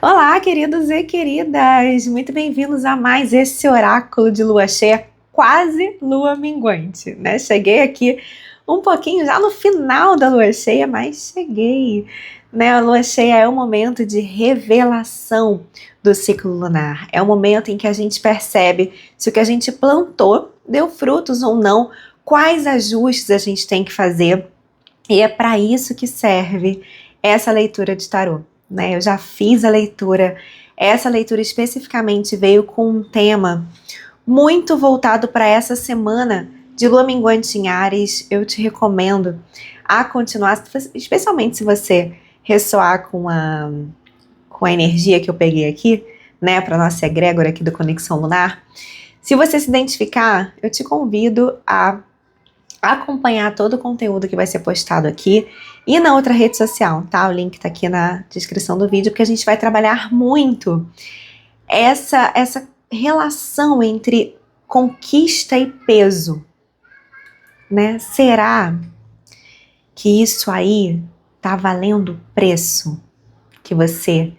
Olá, queridos e queridas! Muito bem-vindos a mais esse oráculo de lua cheia, quase lua minguante, né? Cheguei aqui um pouquinho já no final da lua cheia, mas cheguei, né? A lua cheia é um momento de revelação do ciclo lunar. É um momento em que a gente percebe se o que a gente plantou deu frutos ou não, quais ajustes a gente tem que fazer. E é para isso que serve essa leitura de tarô, né? Eu já fiz a leitura. Essa leitura especificamente veio com um tema muito voltado para essa semana de lua minguante em Áries. Eu te recomendo a continuar, especialmente se você ressoar com a energia que eu peguei aqui, né, para nossa egrégora aqui do Conexão Lunar. Se você se identificar, eu te convido a acompanhar todo o conteúdo que vai ser postado aqui e na outra rede social, tá? O link tá aqui na descrição do vídeo, porque a gente vai trabalhar muito essa relação entre conquista e peso, né? Será que isso aí tá valendo o preço que você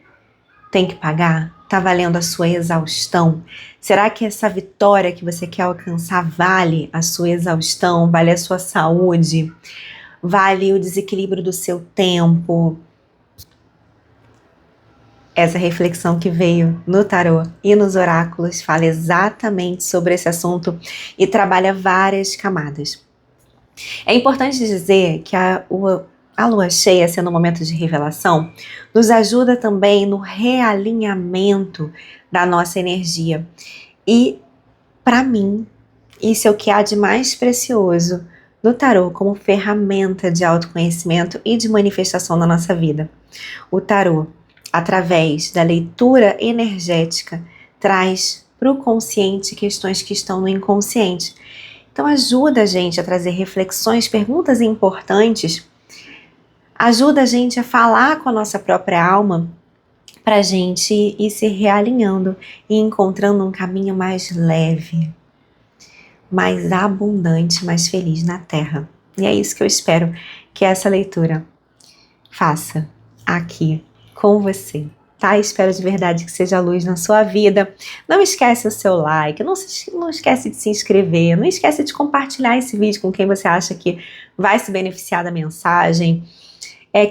tem que pagar? Tá valendo a sua exaustão? Será que essa vitória que você quer alcançar vale a sua exaustão? Vale a sua saúde? Vale o desequilíbrio do seu tempo? Essa reflexão que veio no tarô e nos oráculos fala exatamente sobre esse assunto e trabalha várias camadas. É importante dizer que a lua cheia, sendo um momento de revelação, nos ajuda também no realinhamento da nossa energia. E, para mim, isso é o que há de mais precioso no tarô como ferramenta de autoconhecimento e de manifestação na nossa vida. O tarô, através da leitura energética, traz para o consciente questões que estão no inconsciente. Então ajuda a gente a trazer reflexões, perguntas importantes, ajuda a gente a falar com a nossa própria alma para a gente ir se realinhando e encontrando um caminho mais leve, mais abundante, mais feliz na Terra. E é isso que eu espero que essa leitura faça aqui com você, tá? Espero de verdade que seja luz na sua vida. Não esquece o seu like, não esquece de se inscrever, não esquece de compartilhar esse vídeo com quem você acha que vai se beneficiar da mensagem.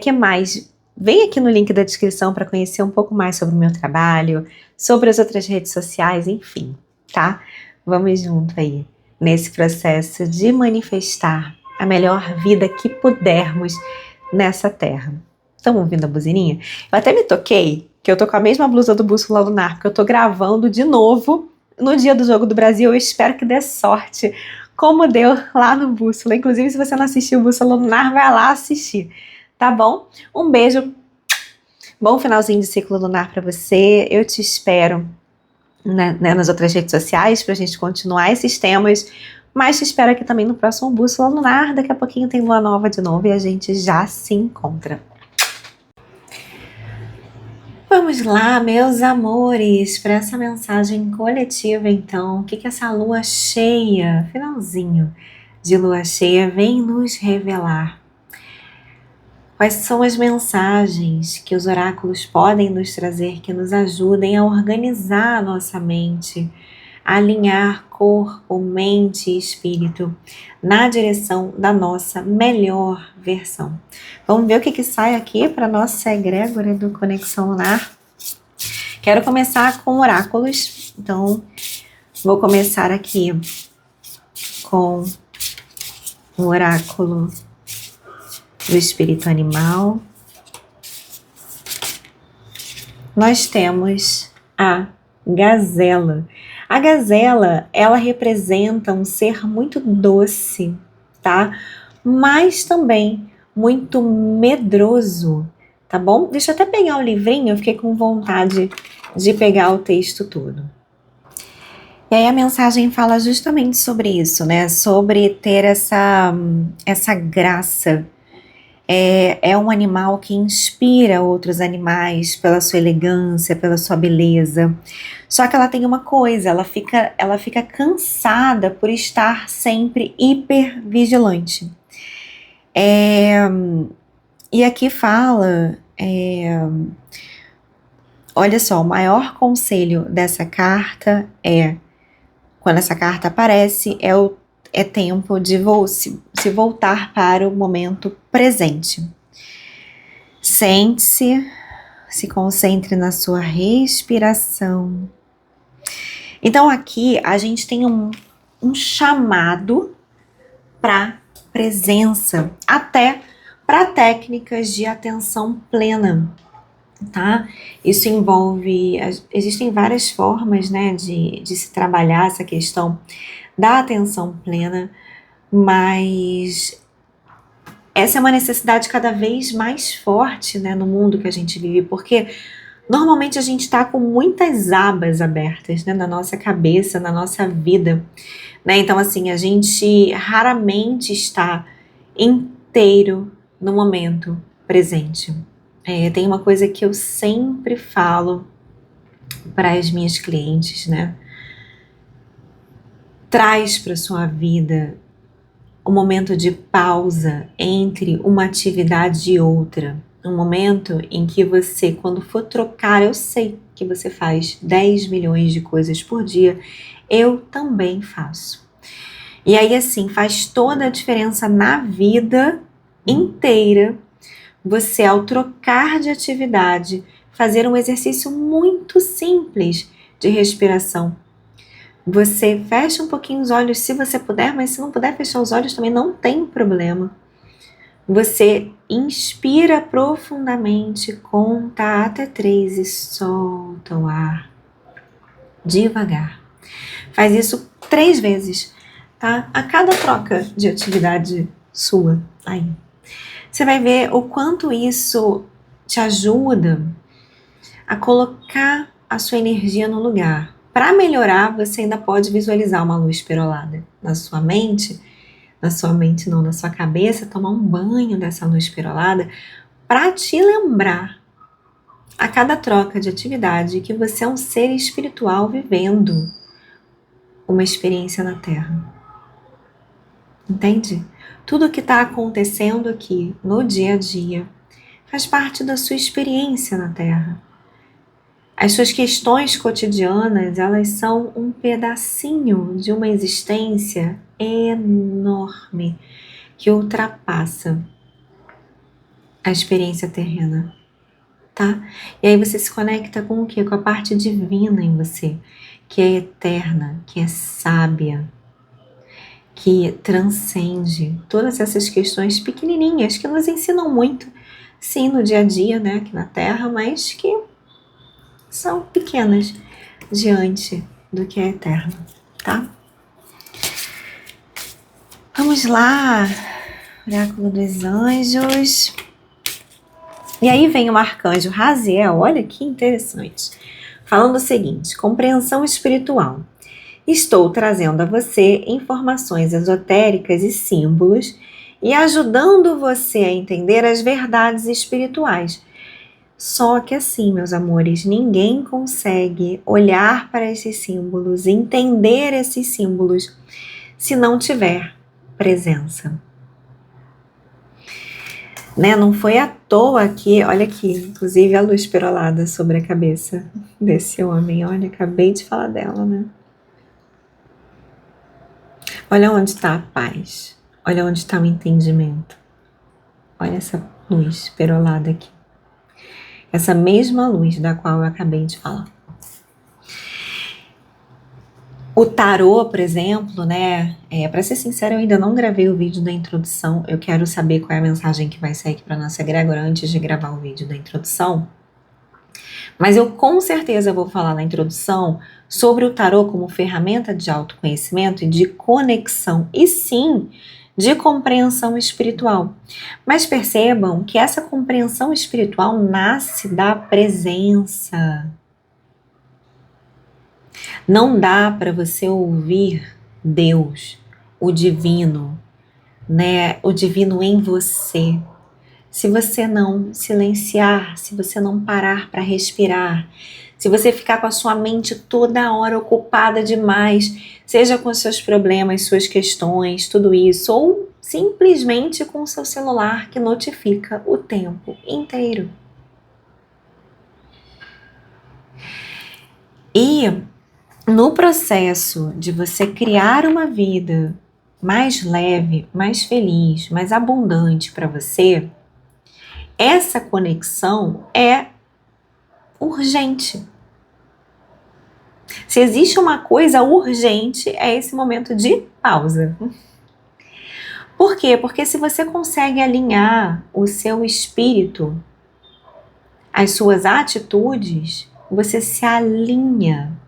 Que mais? Vem aqui no link da descrição para conhecer um pouco mais sobre o meu trabalho, sobre as outras redes sociais, enfim, tá? Vamos junto aí nesse processo de manifestar a melhor vida que pudermos nessa terra. Estão ouvindo a buzininha? Eu até me toquei que eu tô com a mesma blusa do Bússola Lunar, porque eu tô gravando de novo no dia do Jogo do Brasil. Eu espero que dê sorte, como deu lá no Bússola. Inclusive, se você não assistiu o Bússola Lunar, vai lá assistir, tá bom? Um beijo, bom finalzinho de ciclo lunar para você. Eu te espero nas outras redes sociais pra gente continuar esses temas, mas te espero aqui também no próximo Bússola Lunar. Daqui a pouquinho tem lua nova de novo e a gente já se encontra. Vamos lá, meus amores, para essa mensagem coletiva, então. O que essa lua cheia, finalzinho de lua cheia, vem nos revelar? Quais são as mensagens que os oráculos podem nos trazer que nos ajudem a organizar a nossa mente, a alinhar corpo, mente e espírito na direção da nossa melhor versão? Vamos ver o que sai aqui para nossa egrégora do Conexão Lunar. Quero começar com oráculos, então vou começar aqui com o oráculo do espírito animal. Nós temos a gazela. A gazela, ela representa um ser muito doce, tá? Mas também muito medroso, tá bom? Deixa eu até pegar o livrinho, eu fiquei com vontade de pegar o texto todo. E aí a mensagem fala justamente sobre isso, né? Sobre ter essa graça. É um animal que inspira outros animais pela sua elegância, pela sua beleza. Só que ela tem uma coisa, ela fica cansada por estar sempre hiper vigilante. E aqui fala olha só, o maior conselho dessa carta é, quando essa carta aparece, é tempo de se voltar para o momento presente. Sente-se, se concentre na sua respiração. Então aqui a gente tem um chamado para presença, até para técnicas de atenção plena, tá? Isso envolve, existem várias formas, né, de se trabalhar essa questão da atenção plena, mas essa é uma necessidade cada vez mais forte, né, no mundo que a gente vive, porque normalmente a gente está com muitas abas abertas, né, na nossa cabeça, na nossa vida, né? Então, assim, a gente raramente está inteiro no momento presente. Tem uma coisa que eu sempre falo para as minhas clientes, né? Traz para sua vida um momento de pausa entre uma atividade e outra. Um momento em que você, quando for trocar, eu sei que você faz 10 milhões de coisas por dia, eu também faço. E aí, assim, faz toda a diferença na vida inteira você, ao trocar de atividade, fazer um exercício muito simples de respiração. Você fecha um pouquinho os olhos se você puder, mas se não puder fechar os olhos também não tem problema. Você inspira profundamente, conta até 3 e solta o ar devagar. Faz isso 3 vezes, tá? A cada troca de atividade sua aí. Você vai ver o quanto isso te ajuda a colocar a sua energia no lugar. Para melhorar, você ainda pode visualizar uma luz perolada na sua mente, na sua cabeça, tomar um banho dessa luz perolada para te lembrar a cada troca de atividade que você é um ser espiritual vivendo uma experiência na Terra. Entende? Tudo o que está acontecendo aqui no dia a dia faz parte da sua experiência na Terra. As suas questões cotidianas, elas são um pedacinho de uma existência enorme que ultrapassa a experiência terrena, tá? E aí você se conecta com o quê? Com a parte divina em você, que é eterna, que é sábia, que transcende todas essas questões pequenininhas que nos ensinam muito, sim, no dia a dia, né, aqui na Terra, mas que são pequenas diante do que é eterno, tá? Vamos lá, oráculo dos anjos. E aí vem o arcanjo Raziel, olha que interessante, falando o seguinte: compreensão espiritual. Estou trazendo a você informações esotéricas e símbolos e ajudando você a entender as verdades espirituais. Só que assim, meus amores, ninguém consegue olhar para esses símbolos, entender esses símbolos, se não tiver presença. Né? Não foi à toa que, olha aqui, inclusive a luz perolada sobre a cabeça desse homem. Olha, acabei de falar dela, né? Olha onde está a paz. Olha onde está o entendimento. Olha essa luz perolada aqui. Essa mesma luz da qual eu acabei de falar. O tarô, por exemplo, né? Para ser sincera, eu ainda não gravei o vídeo da introdução. Eu quero saber qual é a mensagem que vai sair aqui para nossa egrégora antes de gravar o vídeo da introdução. Mas eu com certeza vou falar na introdução sobre o tarô como ferramenta de autoconhecimento e de conexão, e sim, de compreensão espiritual. Mas percebam que essa compreensão espiritual nasce da presença. Não dá para você ouvir Deus, o divino, né? O divino em você, se você não silenciar, se você não parar para respirar, se você ficar com a sua mente toda hora ocupada demais, seja com seus problemas, suas questões, tudo isso, ou simplesmente com o seu celular que notifica o tempo inteiro. E no processo de você criar uma vida mais leve, mais feliz, mais abundante para você, essa conexão é urgente. Se existe uma coisa urgente, é esse momento de pausa. Por quê? Porque se você consegue alinhar o seu espírito, as suas atitudes, você se alinha.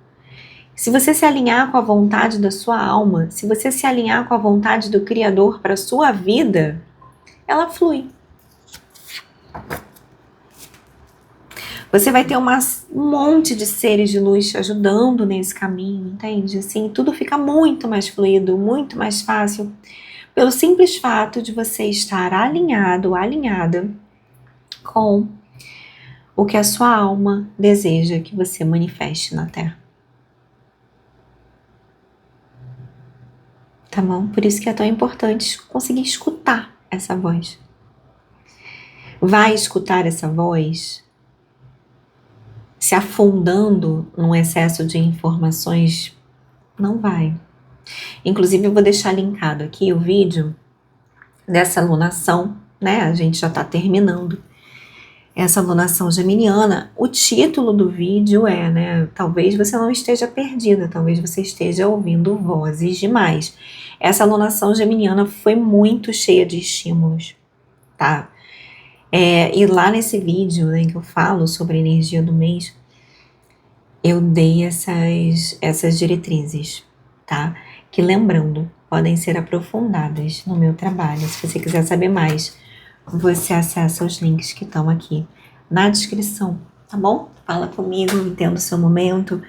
Se você se alinhar com a vontade da sua alma, se você se alinhar com a vontade do Criador para a sua vida, ela flui. Você vai ter um monte de seres de luz te ajudando nesse caminho, entende? Assim, tudo fica muito mais fluido, muito mais fácil, pelo simples fato de você estar alinhado, alinhada com o que a sua alma deseja que você manifeste na Terra. Tá bom? Por isso que é tão importante conseguir escutar essa voz. Vai escutar essa voz se afundando num excesso de informações? Não vai. Inclusive eu vou deixar linkado aqui o vídeo dessa alunação, né? A gente já tá terminando essa alunação geminiana. O título do vídeo é, né? Talvez você não esteja perdida, talvez você esteja ouvindo vozes demais. Essa alunação geminiana foi muito cheia de estímulos, tá? E lá nesse vídeo, né, que eu falo sobre a energia do mês, eu dei essas diretrizes, tá? Que, lembrando, podem ser aprofundadas no meu trabalho. Se você quiser saber mais, você acessa os links que estão aqui na descrição, tá bom? Fala comigo, entendo o seu momento,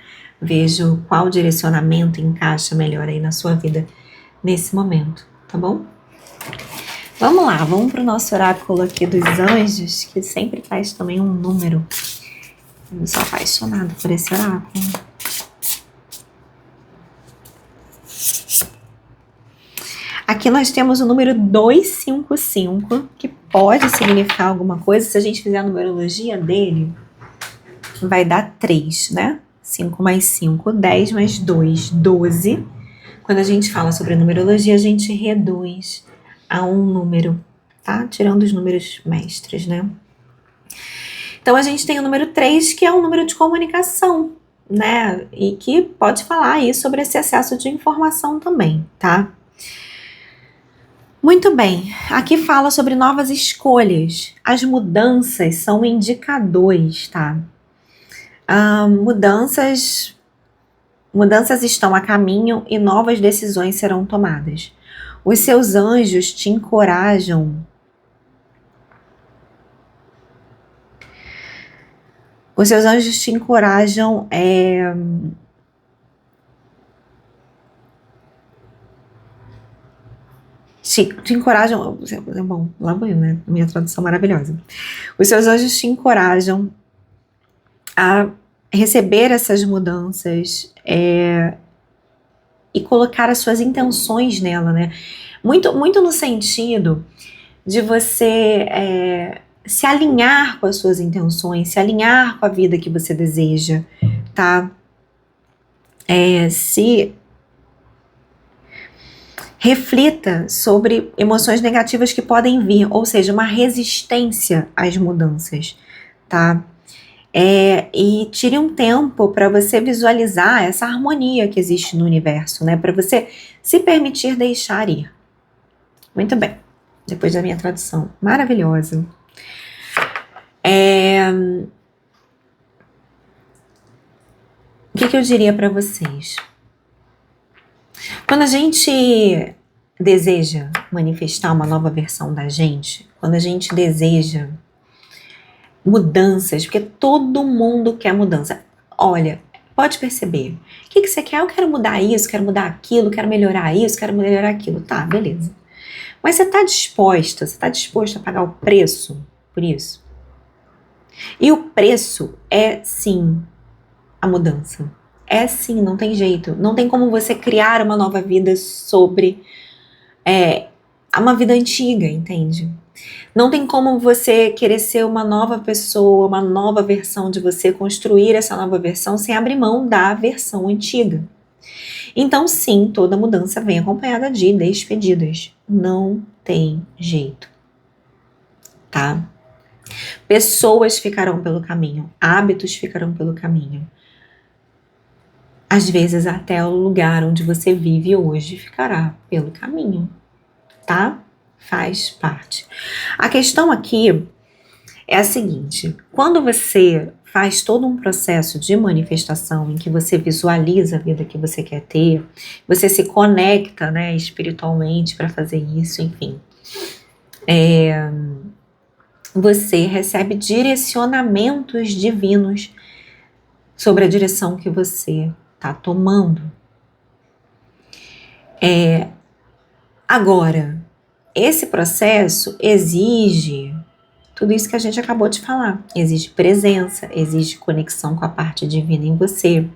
vejo qual direcionamento encaixa melhor aí na sua vida nesse momento, tá bom? Vamos lá, vamos para o nosso oráculo aqui dos anjos, que sempre faz também um número. Eu sou apaixonada por esse oráculo. Aqui nós temos o número 255, que pode significar alguma coisa. Se a gente fizer a numerologia dele, vai dar 3, né? 5 mais 5, 10 mais 2, 12. Quando a gente fala sobre numerologia, a gente reduz a um número, tá? Tirando os números mestres, né? Então a gente tem o número 3, que é um número de comunicação, né? E que pode falar aí sobre esse excesso de informação também, tá? Muito bem, aqui fala sobre novas escolhas. As mudanças são indicadores, tá? Mudanças estão a caminho e novas decisões serão tomadas. Os seus anjos te encorajam. Os seus anjos te encorajam te encorajam. Bom, lá vou eu, né? Minha tradução maravilhosa. Os seus anjos te encorajam a receber essas mudanças e colocar as suas intenções nela, né? Muito, muito no sentido de você se alinhar com as suas intenções, se alinhar com a vida que você deseja, tá? Se reflita sobre emoções negativas que podem vir, ou seja, uma resistência às mudanças, tá? E tire um tempo para você visualizar essa harmonia que existe no universo, né? Para você se permitir deixar ir. Muito bem. Depois da minha tradução maravilhosa. O que eu diria para vocês? Quando a gente deseja manifestar uma nova versão da gente, quando a gente deseja mudanças, porque todo mundo quer mudança. Olha, pode perceber. O que você quer? Eu quero mudar isso, quero mudar aquilo, quero melhorar isso, quero melhorar aquilo. Tá, beleza. Mas você está disposto a pagar o preço por isso? E o preço é sim a mudança. É sim, não tem jeito. Não tem como você criar uma nova vida sobre uma vida antiga, entende? Não tem como você querer ser uma nova pessoa, uma nova versão de você, construir essa nova versão sem abrir mão da versão antiga. Então, sim, toda mudança vem acompanhada de despedidas. Não tem jeito, tá? Pessoas ficarão pelo caminho, hábitos ficarão pelo caminho. Às vezes até o lugar onde você vive hoje ficará pelo caminho, tá? Faz parte. A questão aqui é a seguinte: quando você faz todo um processo de manifestação em que você visualiza a vida que você quer ter, você se conecta, né, espiritualmente para fazer isso, enfim, você recebe direcionamentos divinos sobre a direção que você está tomando. Agora, esse processo exige tudo isso que a gente acabou de falar. Exige presença, exige conexão com a parte divina em você,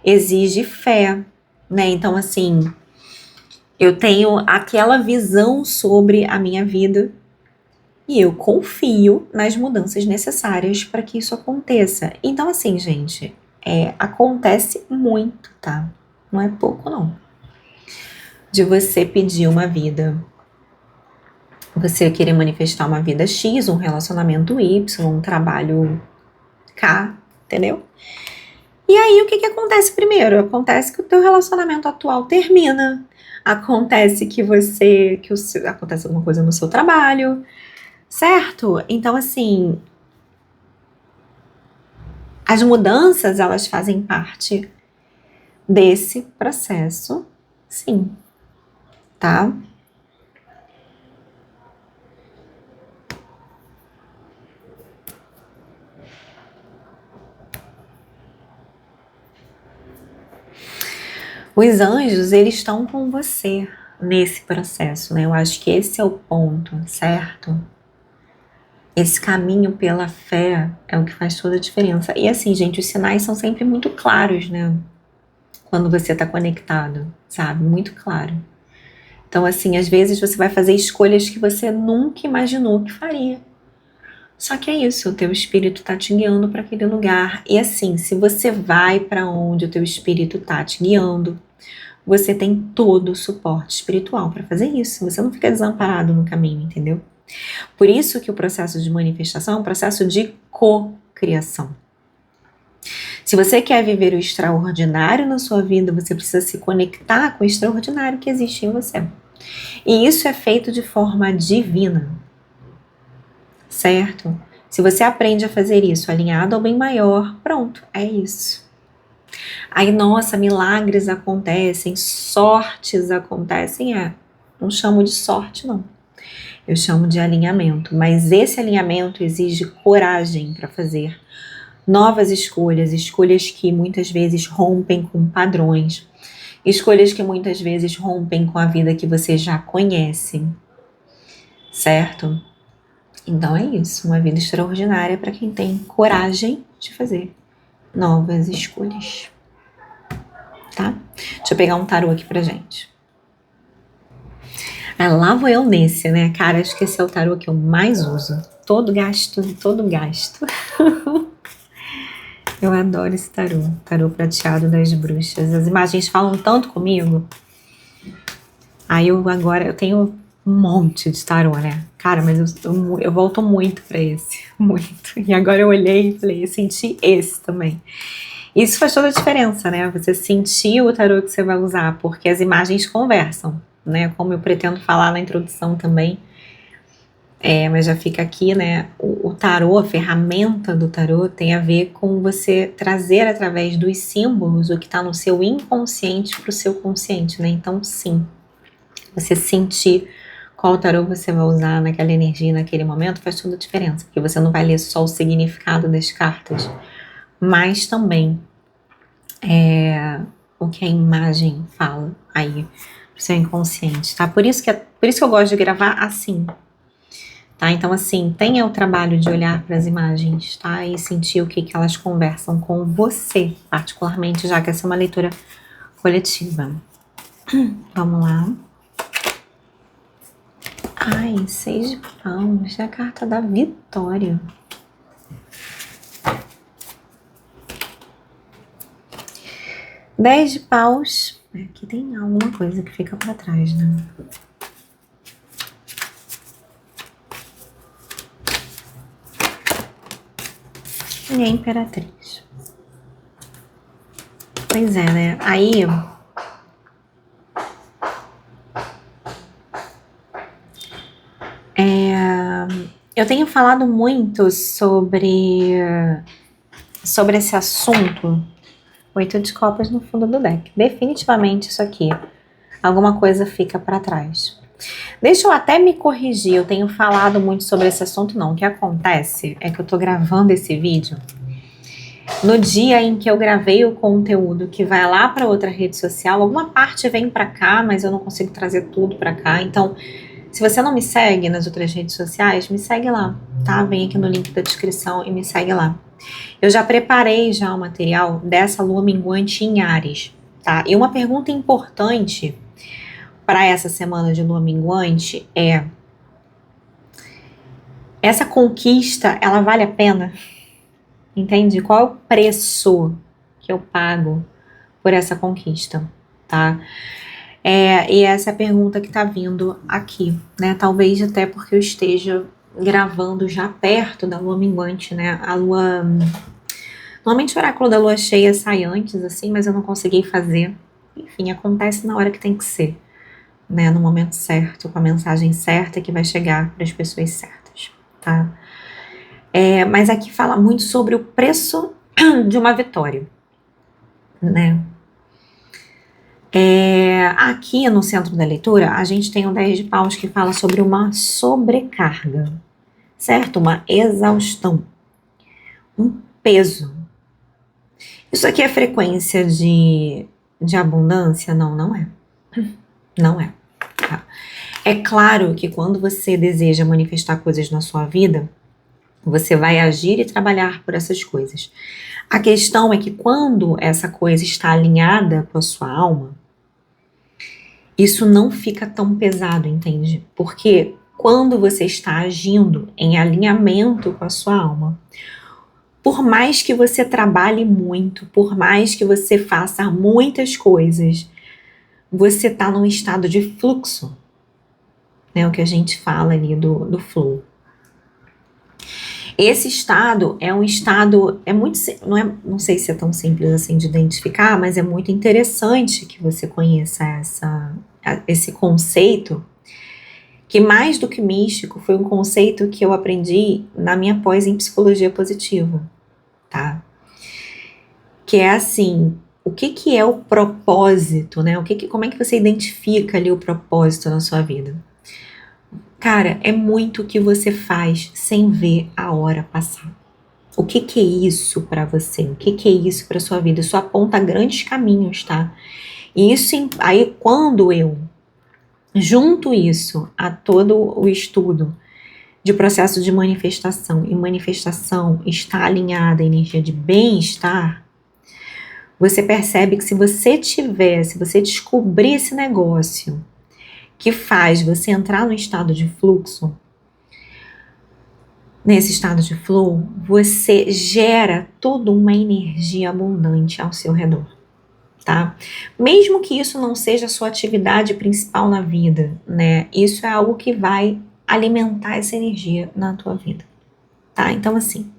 exige fé, né? Então, assim, eu tenho aquela visão sobre a minha vida e eu confio nas mudanças necessárias para que isso aconteça. Então, assim, gente, acontece muito, tá? Não é pouco, não. De você pedir uma vida, você querer manifestar uma vida X, um relacionamento Y, um trabalho K, entendeu? E aí, o que acontece primeiro? Acontece que o teu relacionamento atual termina. Acontece acontece alguma coisa no seu trabalho, certo? Então, assim, as mudanças, elas fazem parte desse processo, sim, tá? Os anjos, eles estão com você nesse processo, né? Eu acho que esse é o ponto, certo? Esse caminho pela fé é o que faz toda a diferença. E assim, gente, os sinais são sempre muito claros, né? Quando você tá conectado, sabe? Muito claro. Então, assim, às vezes você vai fazer escolhas que você nunca imaginou que faria. Só que é isso, o teu espírito tá te guiando para aquele lugar. E assim, se você vai para onde o teu espírito tá te guiando, você tem todo o suporte espiritual para fazer isso. Você não fica desamparado no caminho, entendeu? Por isso que o processo de manifestação é um processo de co-criação. Se você quer viver o extraordinário na sua vida, você precisa se conectar com o extraordinário que existe em você. E isso é feito de forma divina, certo? Se você aprende a fazer isso alinhado ao bem maior, pronto, é isso. Aí, nossa, milagres acontecem, sortes acontecem, não chamo de sorte, não. Eu chamo de alinhamento, mas esse alinhamento exige coragem para fazer novas escolhas, escolhas que muitas vezes rompem com padrões, escolhas que muitas vezes rompem com a vida que você já conhece, certo? Então é isso, uma vida extraordinária para quem tem coragem de fazer novas escolhas, tá? Deixa eu pegar um tarô aqui pra gente. Lá vou eu nesse, né? Cara, acho que esse é o tarô que eu mais uso. Todo gasto. Eu adoro esse tarô. Tarô prateado das bruxas. As imagens falam tanto comigo. Aí eu tenho um monte de tarô, né? Cara, mas eu volto muito pra esse. Muito. E agora eu olhei e falei, eu senti esse também. Isso faz toda a diferença, né? Você sentir o tarô que você vai usar, porque as imagens conversam, né? Como eu pretendo falar na introdução também. Mas já fica aqui, né? O tarô, a ferramenta do tarô tem a ver com você trazer através dos símbolos o que está no seu inconsciente para o seu consciente, né? Então, sim, você sentir qual tarô você vai usar naquela energia, naquele momento, faz toda a diferença, porque você não vai ler só o significado das cartas, mas também o que a imagem fala aí pro seu inconsciente, tá? Por isso que eu gosto de gravar assim, tá? Então, assim, tenha o trabalho de olhar para as imagens, tá? E sentir o que elas conversam com você, particularmente, já que essa é uma leitura coletiva. Vamos lá. Ai, 6 de paus, é a carta da vitória. Dez de paus. Aqui tem alguma coisa que fica pra trás, né? E a Imperatriz. Pois é, né? Aí... eu tenho falado muito sobre esse assunto. 8 de copas no fundo do deck. Definitivamente isso aqui. Alguma coisa fica para trás. Deixa eu até me corrigir. Eu tenho falado muito sobre esse assunto, não. O que acontece é que eu tô gravando esse vídeo no dia em que eu gravei o conteúdo que vai lá para outra rede social. Alguma parte vem para cá, mas eu não consigo trazer tudo para cá. Então, se você não me segue nas outras redes sociais, me segue lá, tá? Vem aqui no link da descrição e me segue lá. Eu já preparei o material dessa lua minguante em Áries, tá? E uma pergunta importante para essa semana de lua minguante é: essa conquista, ela vale a pena? Entende? Qual é o preço que eu pago por essa conquista, tá? E essa é a pergunta que tá vindo aqui, né? Talvez até porque eu esteja gravando já perto da lua minguante, né? A lua... Normalmente o oráculo da lua cheia sai antes, assim, mas eu não consegui fazer. Enfim, acontece na hora que tem que ser, né? No momento certo, com a mensagem certa que vai chegar para as pessoas certas, tá? Mas aqui fala muito sobre o preço de uma vitória, né? Aqui no centro da leitura, a gente tem o 10 de paus que fala sobre uma sobrecarga, certo? Uma exaustão, um peso. Isso aqui é frequência de abundância? Não, não é. Não é. Tá? É claro que quando você deseja manifestar coisas na sua vida, você vai agir e trabalhar por essas coisas. A questão é que quando essa coisa está alinhada com a sua alma, isso não fica tão pesado, entende? Porque quando você está agindo em alinhamento com a sua alma, por mais que você trabalhe muito, por mais que você faça muitas coisas, você está num estado de fluxo, né? O que a gente fala ali do flow. Esse estado é um estado, não sei se é tão simples assim de identificar, mas é muito interessante que você conheça esse conceito, que mais do que místico, foi um conceito que eu aprendi na minha pós em psicologia positiva, tá? Que é assim, o que é o propósito, né? Como é que você identifica ali o propósito na sua vida? Cara, é muito o que você faz sem ver a hora passar. O que é isso para você? O que é isso para sua vida? Isso aponta grandes caminhos, tá? E isso, aí quando eu junto isso a todo o estudo de processo de manifestação, e manifestação está alinhada à energia de bem-estar, você percebe que se você descobrir esse negócio que faz você entrar no estado de fluxo, nesse estado de flow, você gera toda uma energia abundante ao seu redor, tá? Mesmo que isso não seja a sua atividade principal na vida, né? Isso é algo que vai alimentar essa energia na tua vida, tá? Então, assim,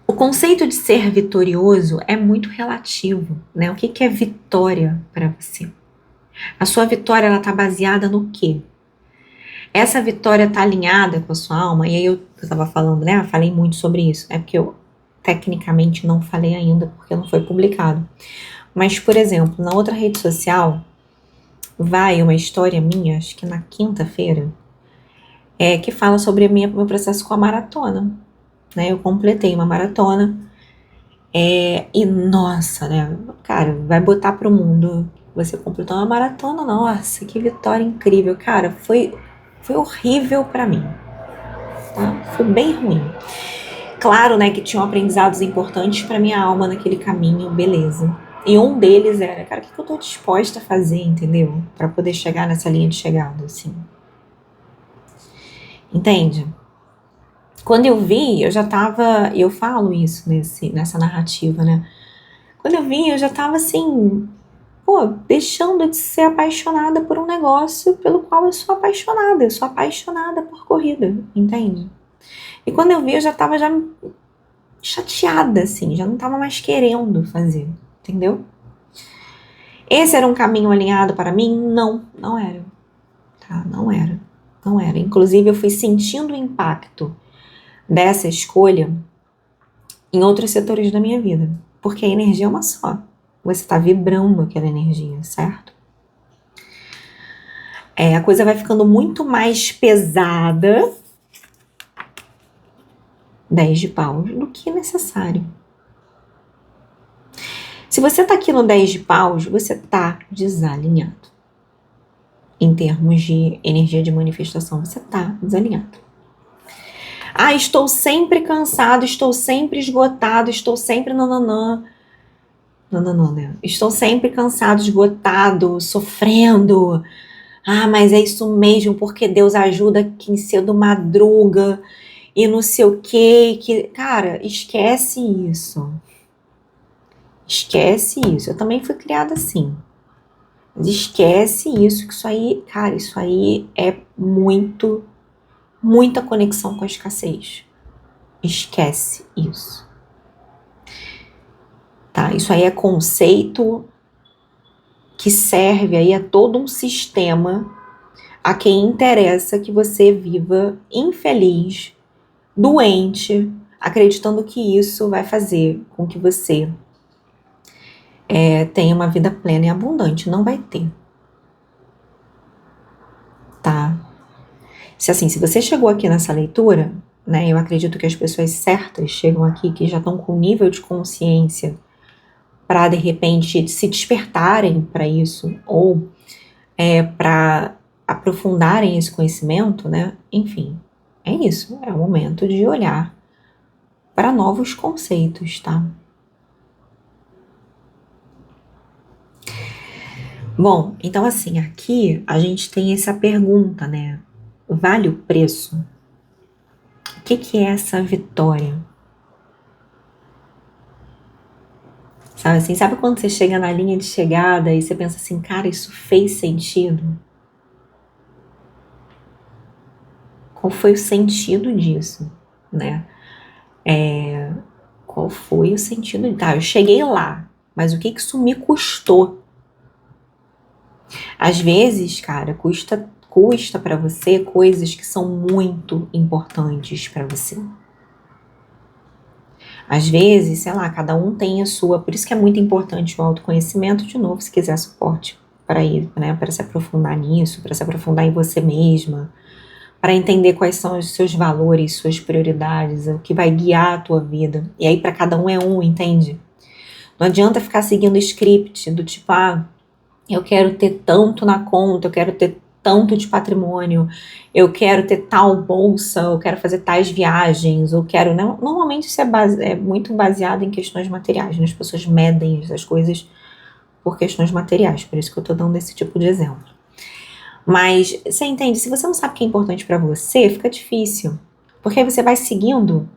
o conceito de ser vitorioso é muito relativo, né? O que é vitória para você? A sua vitória, ela tá baseada no quê? Essa vitória tá alinhada com a sua alma? E aí eu tava falando, né? Eu falei muito sobre isso. É porque eu tecnicamente não falei ainda, porque não foi publicado. Mas, por exemplo, na outra rede social, vai uma história minha, acho que na quinta-feira, que fala sobre meu processo com a maratona, né? Eu completei uma maratona, e nossa, né? Cara, vai botar pro mundo, você completou uma maratona, nossa, que vitória incrível. Cara, foi horrível pra mim, tá? Foi bem ruim. Claro, né, que tinham aprendizados importantes pra minha alma naquele caminho, beleza. E um deles era, cara, o que eu tô disposta a fazer, entendeu? Pra poder chegar nessa linha de chegada, assim. Entende? Quando eu vi, eu já tava, eu falo isso nessa narrativa, né? Quando eu vi, eu já tava assim, pô, deixando de ser apaixonada por um negócio pelo qual eu sou apaixonada. Eu sou apaixonada por corrida, entende? E quando eu vi, eu já tava já chateada, assim, já não tava mais querendo fazer, entendeu? Esse era um caminho alinhado para mim? Não, não era, tá? Não era, não era. Inclusive, eu fui sentindo o impacto dessa escolha em outros setores da minha vida, porque a energia é uma só. Você tá vibrando aquela energia, certo? A coisa vai ficando muito mais pesada, 10 de paus, do que necessário. Se você tá aqui no 10 de paus, você tá desalinhado. Em termos de energia de manifestação, você tá desalinhado. Ah, estou sempre cansado, estou sempre esgotado, estou sempre nananã. Nananã, né? Estou sempre cansado, esgotado, sofrendo. Ah, mas é isso mesmo, porque Deus ajuda quem cedo madruga e não sei o quê. Cara, esquece isso. Esquece isso. Eu também fui criada assim. Mas esquece isso, que isso aí, cara, isso aí é muita conexão com a escassez. Esquece isso. Tá? Isso aí é conceito que serve aí a todo um sistema a quem interessa que você viva infeliz, doente, acreditando que isso vai fazer com que você tenha uma vida plena e abundante. Não vai ter. Tá? Se você chegou aqui nessa leitura, né, eu acredito que as pessoas certas chegam aqui, que já estão com nível de consciência para, de repente, se despertarem para isso, ou para aprofundarem esse conhecimento, né? Enfim, é isso. É o momento de olhar para novos conceitos, tá? Bom, então assim, aqui a gente tem essa pergunta, né? Vale o preço? O que é essa vitória? Sabe assim, sabe quando você chega na linha de chegada e você pensa assim, cara, isso fez sentido? Qual foi o sentido disso, né? Qual foi o sentido? Tá, eu cheguei lá, mas o que isso me custou? Às vezes, cara, custa para você coisas que são muito importantes para você. Às vezes, sei lá, cada um tem a sua, por isso que é muito importante o autoconhecimento, de novo, se quiser suporte para ir, né, para se aprofundar nisso, para se aprofundar em você mesma, para entender quais são os seus valores, suas prioridades, o que vai guiar a tua vida. E aí para cada um é um, entende? Não adianta ficar seguindo o script do tipo, eu quero ter tanto na conta, eu quero ter tanto de patrimônio, eu quero ter tal bolsa, eu quero fazer tais viagens, eu quero... Não, normalmente isso é muito baseado em questões materiais, né? As pessoas medem as coisas por questões materiais, por isso que eu tô dando esse tipo de exemplo. Mas você entende, se você não sabe o que é importante para você, fica difícil, porque aí você vai seguindo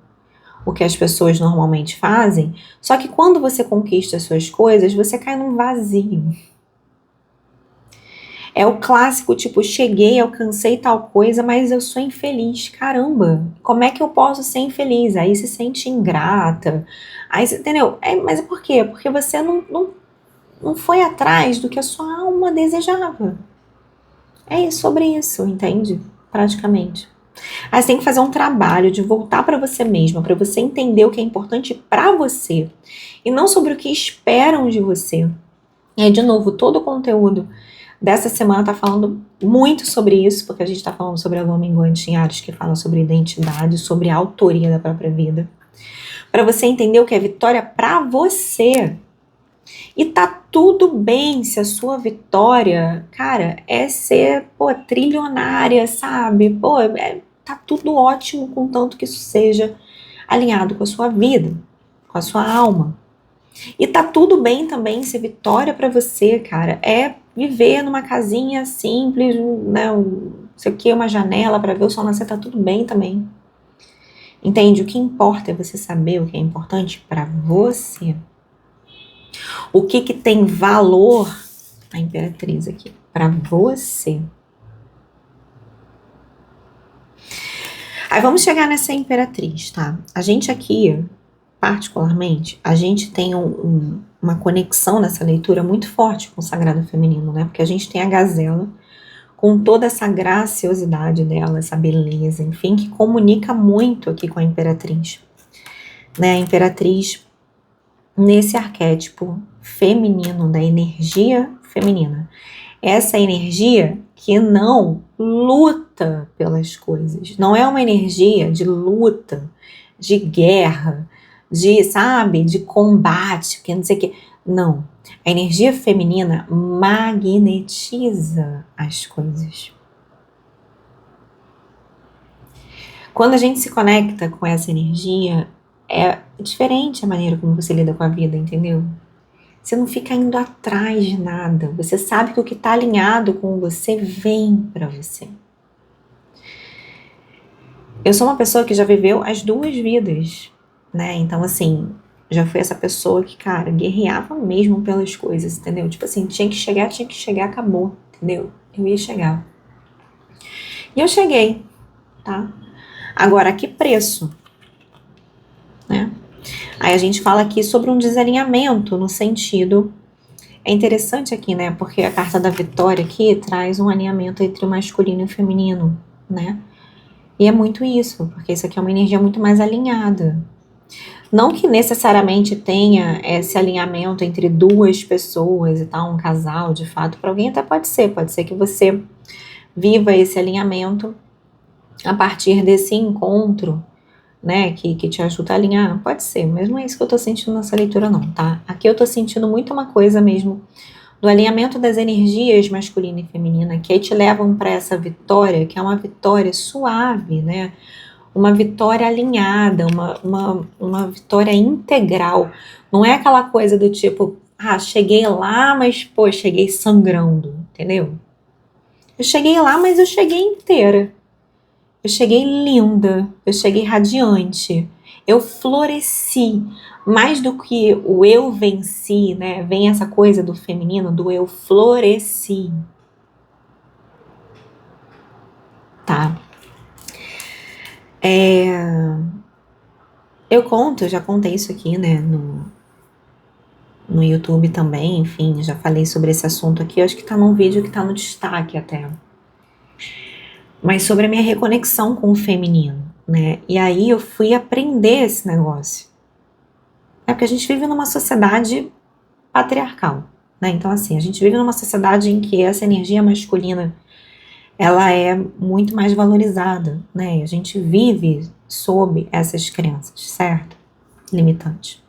o que as pessoas normalmente fazem, só que quando você conquista as suas coisas, você cai num vazio. É o clássico, tipo, cheguei, alcancei tal coisa, mas eu sou infeliz. Caramba, como é que eu posso ser infeliz? Aí se sente ingrata. Aí, entendeu? Mas por quê? Porque você não foi atrás do que a sua alma desejava. É sobre isso, entende? Praticamente. Aí você tem que fazer um trabalho de voltar para você mesma, para você entender o que é importante para você. E não sobre o que esperam de você. E aí, de novo, todo o conteúdo dessa semana tá falando muito sobre isso, porque a gente tá falando sobre a lua minguante em Áries, que fala sobre identidade, sobre a autoria da própria vida. Para você entender o que é vitória para você. E tá tudo bem se a sua vitória, cara, é ser, trilionária, sabe? Tá tudo ótimo, contanto que isso seja alinhado com a sua vida, com a sua alma. E tá tudo bem também ser vitória pra você, cara. É viver numa casinha simples, né? Sei o que, uma janela pra ver o sol nascer, tá tudo bem também. Entende? O que importa é você saber o que é importante pra você. O que que tem valor, a imperatriz aqui, pra você. Aí vamos chegar nessa imperatriz, tá? A gente aqui, particularmente, a gente tem uma conexão nessa leitura muito forte com o sagrado feminino, né? Porque a gente tem a gazela com toda essa graciosidade dela, essa beleza, enfim, que comunica muito aqui com a imperatriz, né? A imperatriz nesse arquétipo feminino, da energia feminina. Essa energia que não luta pelas coisas, não é uma energia de luta, de guerra, de, sabe, de combate, que não sei o que. Não. A energia feminina magnetiza as coisas. Quando a gente se conecta com essa energia, é diferente a maneira como você lida com a vida, entendeu? Você não fica indo atrás de nada. Você sabe que o que está alinhado com você vem para você. Eu sou uma pessoa que já viveu as duas vidas, né? Então, assim, já fui essa pessoa que, cara, guerreava mesmo pelas coisas, entendeu? Tipo assim, tinha que chegar, acabou, entendeu? Eu ia chegar. E eu cheguei, tá? Agora, a que preço? Né? Aí a gente fala aqui sobre um desalinhamento no sentido. É interessante aqui, né? Porque a carta da vitória aqui traz um alinhamento entre o masculino e o feminino, né? E é muito isso, porque isso aqui é uma energia muito mais alinhada. Não que necessariamente tenha esse alinhamento entre duas pessoas e tal, um casal, de fato, para alguém até pode ser que você viva esse alinhamento a partir desse encontro, né, que te ajuda a alinhar, pode ser, mas não é isso que eu tô sentindo nessa leitura não, tá? Aqui eu tô sentindo muito uma coisa mesmo do alinhamento das energias masculina e feminina, que aí te levam para essa vitória, que é uma vitória suave, né? Uma vitória alinhada, uma vitória integral. Não é aquela coisa do tipo, cheguei lá, mas, pô, cheguei sangrando, entendeu? Eu cheguei lá, mas eu cheguei inteira. Eu cheguei linda, eu cheguei radiante, eu floresci. Mais do que o eu venci, né? Vem essa coisa do feminino, do eu floresci. Tá? Eu já contei isso aqui, né? No YouTube também, enfim, já falei sobre esse assunto aqui. Eu acho que tá num vídeo que tá no destaque até. Mas sobre a minha reconexão com o feminino, né? E aí eu fui aprender esse negócio. É porque a gente vive numa sociedade patriarcal, né? Então, assim, a gente vive numa sociedade em que essa energia masculina, ela é muito mais valorizada, né? A gente vive sob essas crenças, certo? Limitantes.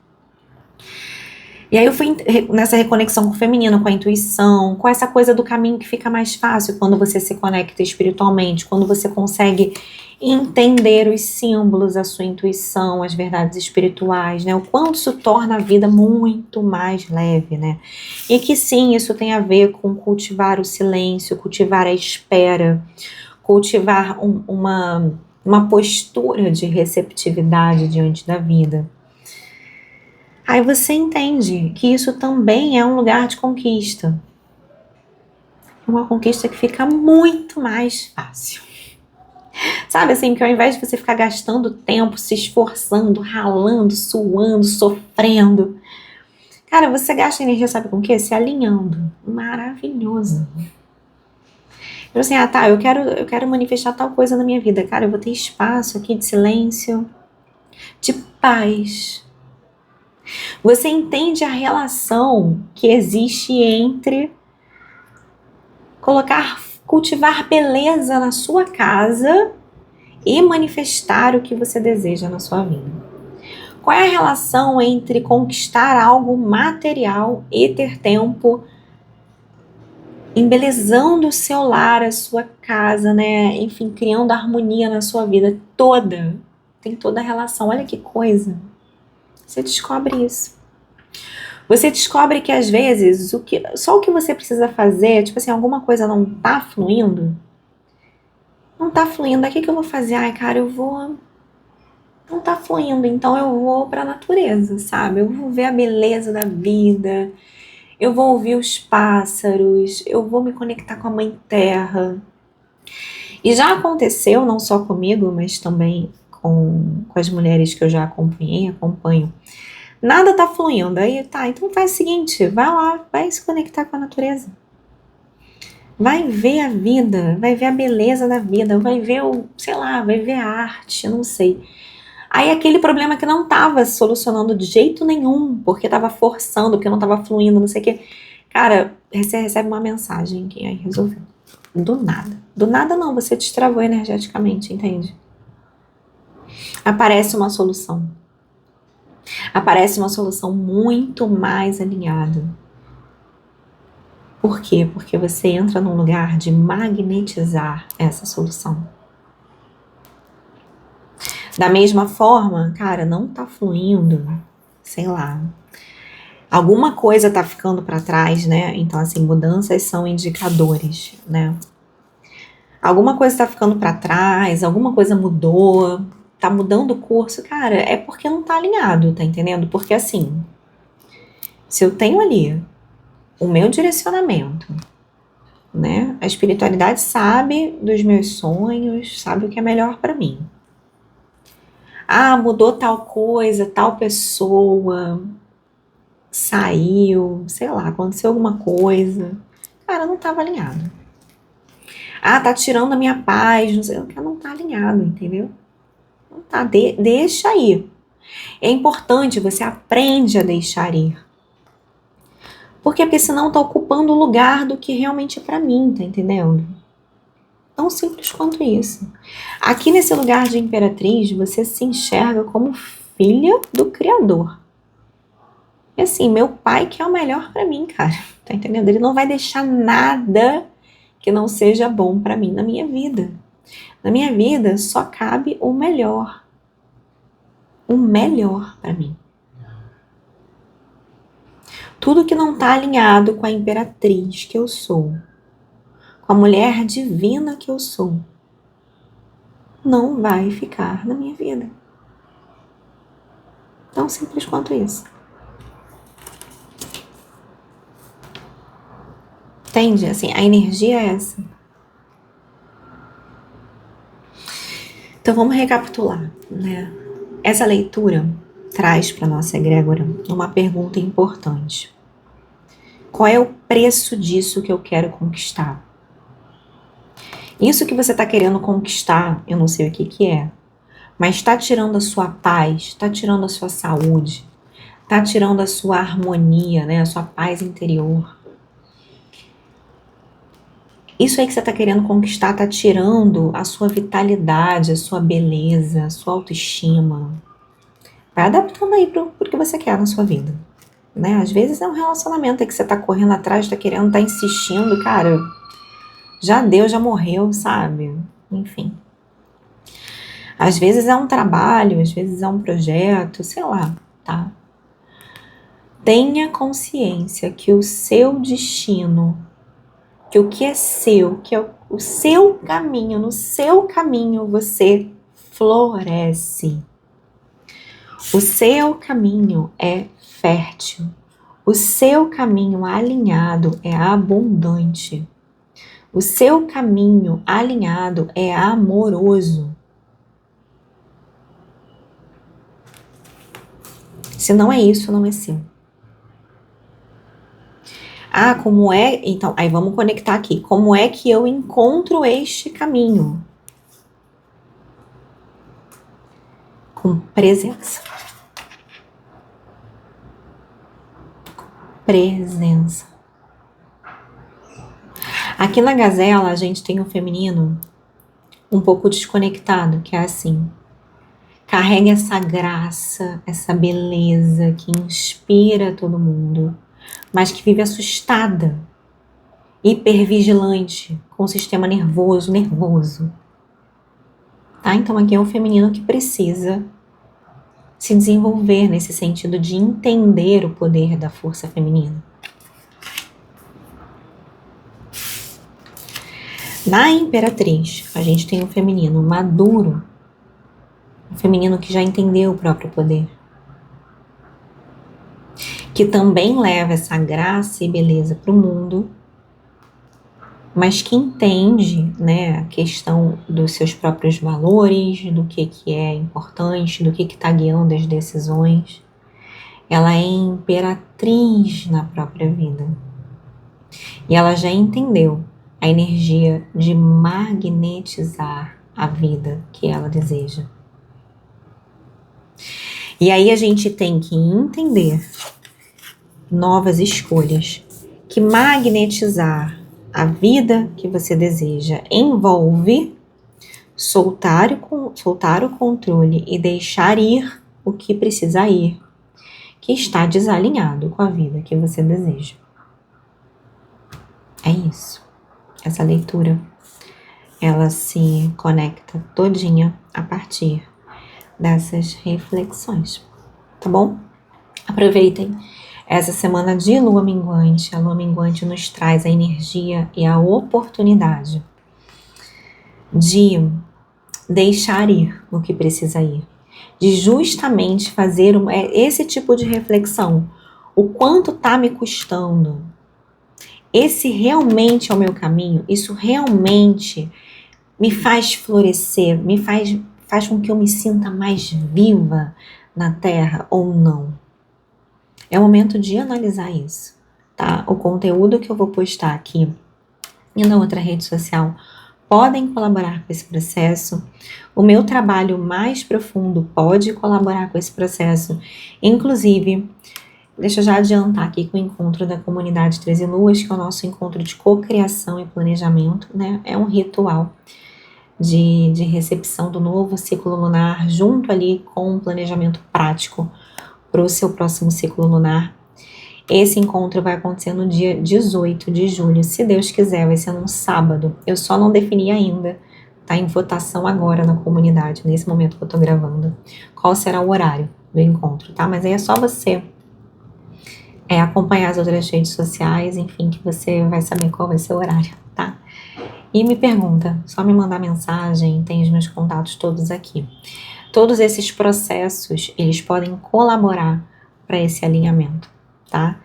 E aí eu fui nessa reconexão com o feminino, com a intuição, com essa coisa do caminho que fica mais fácil quando você se conecta espiritualmente, quando você consegue entender os símbolos, a sua intuição, as verdades espirituais, né? O quanto isso torna a vida muito mais leve, né? E que sim, isso tem a ver com cultivar o silêncio, cultivar a espera, cultivar uma postura de receptividade diante da vida. Aí você entende que isso também é um lugar de conquista. Uma conquista que fica muito mais fácil. Sabe assim, que ao invés de você ficar gastando tempo, se esforçando, ralando, suando, sofrendo, cara, você gasta energia, sabe com o quê? Se alinhando. Maravilhoso. Então assim, eu quero manifestar tal coisa na minha vida. Cara, eu vou ter espaço aqui de silêncio, de paz. Você entende a relação que existe entre cultivar beleza na sua casa e manifestar o que você deseja na sua vida. Qual é a relação entre conquistar algo material e ter tempo embelezando o seu lar, a sua casa, né? Enfim, criando harmonia na sua vida toda. Tem toda a relação. Olha que coisa. Você descobre isso. Você descobre que às vezes só o que você precisa fazer, tipo assim, alguma coisa não tá fluindo. Não tá fluindo, o que eu vou fazer? Ai, cara, não tá fluindo, então eu vou pra natureza, sabe? Eu vou ver a beleza da vida, eu vou ouvir os pássaros, eu vou me conectar com a Mãe Terra. E já aconteceu, não só comigo, mas também com as mulheres que eu já acompanho. Nada tá fluindo, aí tá, então faz o seguinte, vai lá, vai se conectar com a natureza. Vai ver a vida, vai ver a beleza da vida, vai ver vai ver a arte, eu não sei. Aí aquele problema que não tava solucionando de jeito nenhum, porque tava forçando, porque não tava fluindo, não sei o quê. Cara, você recebe uma mensagem que aí resolveu. Do nada. Do nada não, você destravou energeticamente, entende? Aparece uma solução. Aparece uma solução muito mais alinhada. Por quê? Porque você entra num lugar de magnetizar essa solução. Da mesma forma, cara, não tá fluindo, sei lá. Alguma coisa tá ficando para trás, né? Então, assim, mudanças são indicadores, né? Alguma coisa tá ficando para trás, alguma coisa mudou, tá mudando o curso, cara, é porque não tá alinhado, tá entendendo? Porque assim, se eu tenho ali o meu direcionamento, né? A espiritualidade sabe dos meus sonhos, sabe o que é melhor para mim. Ah, mudou tal coisa, tal pessoa, saiu, sei lá, aconteceu alguma coisa. Cara, não tava alinhado. Ah, tá tirando a minha paz, não sei, não tá alinhado, entendeu? Não tá, deixa aí. É importante, você aprende a deixar ir. Porque senão tá ocupando o lugar do que realmente é pra mim, tá entendendo? Tão simples quanto isso. Aqui nesse lugar de imperatriz, você se enxerga como filha do Criador. E assim, meu pai quer o melhor pra mim, cara. Tá entendendo? Ele não vai deixar nada que não seja bom pra mim na minha vida. Na minha vida só cabe o melhor. O melhor pra mim. Tudo que não tá alinhado com a imperatriz que eu sou, com a mulher divina que eu sou, não vai ficar na minha vida. Tão simples quanto isso. Entende? Assim, a energia é essa. Então vamos recapitular, né? Essa leitura traz para nossa egrégora uma pergunta importante. Qual é o preço disso que eu quero conquistar? Isso que você está querendo conquistar, eu não sei o que é, mas está tirando a sua paz, está tirando a sua saúde, está tirando a sua harmonia, né? A sua paz interior. Isso aí que você está querendo conquistar está tirando a sua vitalidade, a sua beleza, a sua autoestima. Vai adaptando aí pro que você quer na sua vida, né? Às vezes é um relacionamento aí que você tá correndo atrás, tá querendo, tá insistindo, cara, já deu, já morreu, sabe? Enfim. Às vezes é um trabalho, às vezes é um projeto, sei lá, tá? Tenha consciência que o seu destino, que o que é seu, que é o seu caminho, no seu caminho você floresce. O seu caminho é fértil. O seu caminho alinhado é abundante. O seu caminho alinhado é amoroso. Se não é isso, não é seu. Ah, como é? Então, aí vamos conectar aqui. Como é que eu encontro este caminho? Com presença. Presença. Aqui na Gazela, a gente tem um feminino um pouco desconectado, que é assim. Carrega essa graça, essa beleza que inspira todo mundo, mas que vive assustada, hipervigilante, com o sistema nervoso. Tá? Então aqui é um feminino que precisa se desenvolver nesse sentido de entender o poder da força feminina. Na Imperatriz, a gente tem um feminino maduro, um feminino que já entendeu o próprio poder, que também leva essa graça e beleza para o mundo, mas que entende, né, a questão dos seus próprios valores, do que é importante, do que está guiando as decisões. Ela é imperatriz na própria vida. E ela já entendeu a energia de magnetizar a vida que ela deseja. E aí a gente tem que entender novas escolhas, que magnetizar a vida que você deseja envolve soltar o controle e deixar ir o que precisa ir, que está desalinhado com a vida que você deseja. É isso. Essa leitura, ela se conecta todinha a partir dessas reflexões, tá bom? Aproveitem essa semana de lua minguante. A lua minguante nos traz a energia e a oportunidade de deixar ir o que precisa ir, de justamente fazer esse tipo de reflexão. O quanto tá me custando? Esse realmente é o meu caminho? Isso realmente me faz florescer? Faz com que eu me sinta mais viva na Terra ou não? É o momento de analisar isso, tá? O conteúdo que eu vou postar aqui e na outra rede social podem colaborar com esse processo. O meu trabalho mais profundo pode colaborar com esse processo. Inclusive, deixa eu já adiantar aqui que o encontro da comunidade 13 Luas, que é o nosso encontro de cocriação e planejamento, né? É um ritual de recepção do novo ciclo lunar, junto ali com um planejamento prático para o seu próximo ciclo lunar. Esse encontro vai acontecer no dia 18 de julho, se Deus quiser, vai ser num sábado. Eu só não defini ainda, tá em votação agora na comunidade, nesse momento que eu tô gravando, qual será o horário do encontro, tá? Mas aí é só você acompanhar as outras redes sociais, enfim, que você vai saber qual vai ser o horário, tá? E me pergunta, só me mandar mensagem, tem os meus contatos todos aqui. Todos esses processos, eles podem colaborar para esse alinhamento, tá?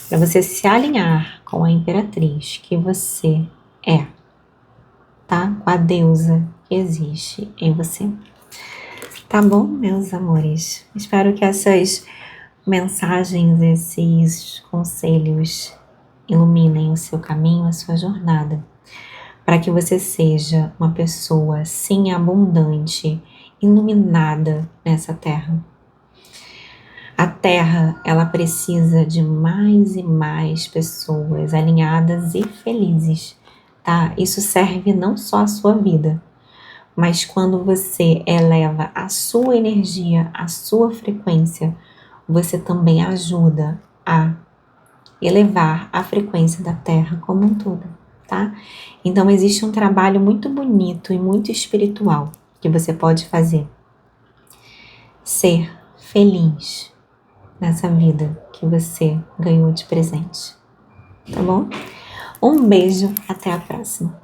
Para você se alinhar com a imperatriz que você é, tá? Com a deusa que existe em você. Tá bom, meus amores? Espero que essas mensagens, esses conselhos iluminem o seu caminho, a sua jornada, para que você seja uma pessoa, sim, abundante, iluminada nessa terra. A terra, ela precisa de mais e mais pessoas alinhadas e felizes, tá? Isso serve não só à sua vida, mas quando você eleva a sua energia, a sua frequência, você também ajuda a elevar a frequência da terra como um todo, tá? Então existe um trabalho muito bonito e muito espiritual que você pode fazer. Ser feliz nessa vida que você ganhou de presente, tá bom? Um beijo, até a próxima.